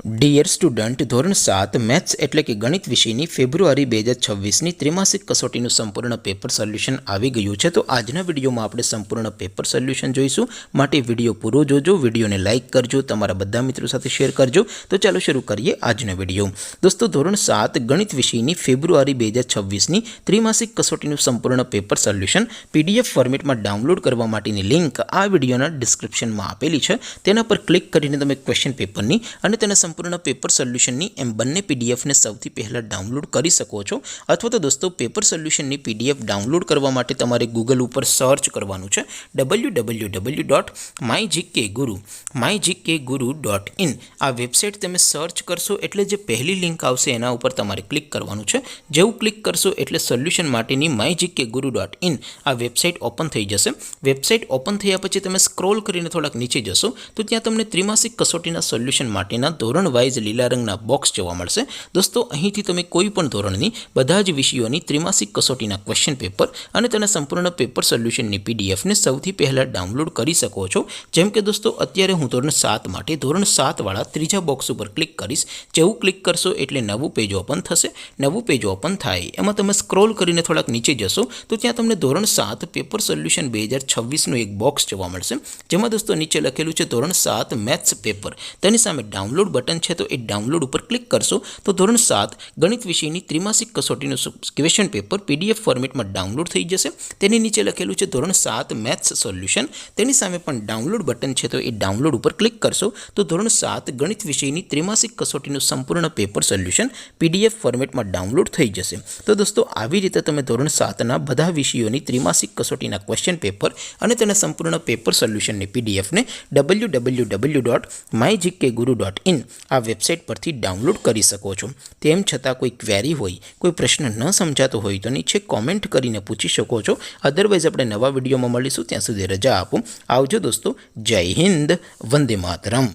Dear student, ધોરણ 7 maths એટલે કે ગણિત વિષયની ફેબ્રુઆરી 2026ની ત્રિમાસિક કસોટીનું સંપૂર્ણ પેપર સોલ્યુશન આવી ગયું છે। તો આજના વિડીયોમાં આપણે સંપૂર્ણ પેપર સોલ્યુશન જોઈશું। માટે વિડીયો પૂરો જોજો, વિડીયોને લાઇક કરજો, તમારા બધા મિત્રો સાથે શેર કરજો। તો ચાલો શરૂ કરીએ આજનો વિડીયો। દોસ્તો, ધોરણ 7 ગણિત વિષયની ફેબ્રુઆરી 2026ની ત્રિમાસિક કસોટીનું સંપૂર્ણ પેપર સોલ્યુશન PDF ફોર્મેટમાં ડાઉનલોડ કરવા માટેની લિંક આ વિડીયોના ડિસ્ક્રિપ્શનમાં આપેલી છે। તેના પર ક્લિક કરીને તમે ક્વેશ્ચન પેપરની અને તેના સંપૂર્ણ પેપર સોલ્યુશનની એમ બંને પીડીએફને સૌથી પહેલાં ડાઉનલોડ કરી શકો છો। અથવા તો દોસ્તો, પેપર સોલ્યુશનની PDF ડાઉનલોડ કરવા માટે તમારે ગૂગલ ઉપર સર્ચ કરવાનું છે www.mygkguru.in। આ વેબસાઇટ તમે સર્ચ કરશો એટલે જે પહેલી લિંક આવશે એના ઉપર તમારે ક્લિક કરવાનું છે। જેવું ક્લિક કરશો એટલે સોલ્યુશન માટેની mygkguru.in આ વેબસાઇટ ઓપન થઈ જશે। વેબસાઇટ ઓપન થયા પછી તમે સ્ક્રોલ કરીને થોડાક નીચે જશો તો ત્યાં તમને ત્રિમાસિક કસોટીના સોલ્યુશન માટેના ધોરણ વાઇઝ લીલા રંગના બોક્સ જોવા મળશે। દોસ્તો, અહીંથી તમે કોઈ પણ ધોરણની બધા જ વિષયોની ત્રિમાસિક કસોટીના ક્વેશ્ચન પેપર અને તેના સંપૂર્ણ પેપર સોલ્યુશનની પીડીએફને સૌથી પહેલાં ડાઉનલોડ કરી શકો છો। જેમ કે દોસ્તો, અત્યારે હું ધોરણ 7 માટે ધોરણ 7 વાળા ત્રીજા બોક્સ ઉપર ક્લિક કરીશ। જેવું ક્લિક કરશો એટલે નવું પેજ ઓપન થશે। નવું પેજ ઓપન થાય એમાં તમે સ્ક્રોલ કરીને થોડાક નીચે જશો તો ત્યાં તમને ધોરણ 7 પેપર સોલ્યુશન 2026નું એક બોક્સ જોવા મળશે। જેમાં દોસ્તો નીચે લખેલું છે ધોરણ 7 મેથ્સ પેપર। તેની સામે ડાઉનલોડ બટન છે તો એ ડાઉનલોડ ઉપર ક્લિક કરશો તો ધોરણ 7 ગણિત વિષયની ત્રિમાસિક કસોટીનું ક્વેશ્ચન પેપર PDF ફોર્મેટમાં ડાઉનલોડ થઈ જશે। તેની નીચે લખેલું છે ધોરણ 7 મેથ્સ સોલ્યુશન। તેની સામે પણ ડાઉનલોડ બટન છે તો એ ડાઉનલોડ ઉપર ક્લિક કરશો તો ધોરણ 7 ગણિત વિષયની ત્રિમાસિક કસોટીનું સંપૂર્ણ પેપર સોલ્યુશન PDF ફોર્મેટમાં ડાઉનલોડ થઈ જશે। તો દોસ્તો, આવી રીતે તમે ધોરણ 7ના બધા વિષયોની ત્રિમાસિક કસોટીના ક્વેશ્ચન પેપર અને તેના સંપૂર્ણ પેપર સોલ્યુશનની PDFને www.mygkguru.in આ વેબસાઇટ પરથી ડાઉનલોડ કરી શકો છો। તેમ છતાં કોઈ ક્વેરી હોય, કોઈ પ્રશ્ન ન સમજાતો હોય તો નીચે કોમેન્ટ કરીને પૂછી શકો છો। અધરવાઇઝ આપણે નવા વિડીયોમાં મળીશું, ત્યાં સુધી રજા આપો। આવજો દોસ્તો, જય હિન્દ, વંદે માતરમ।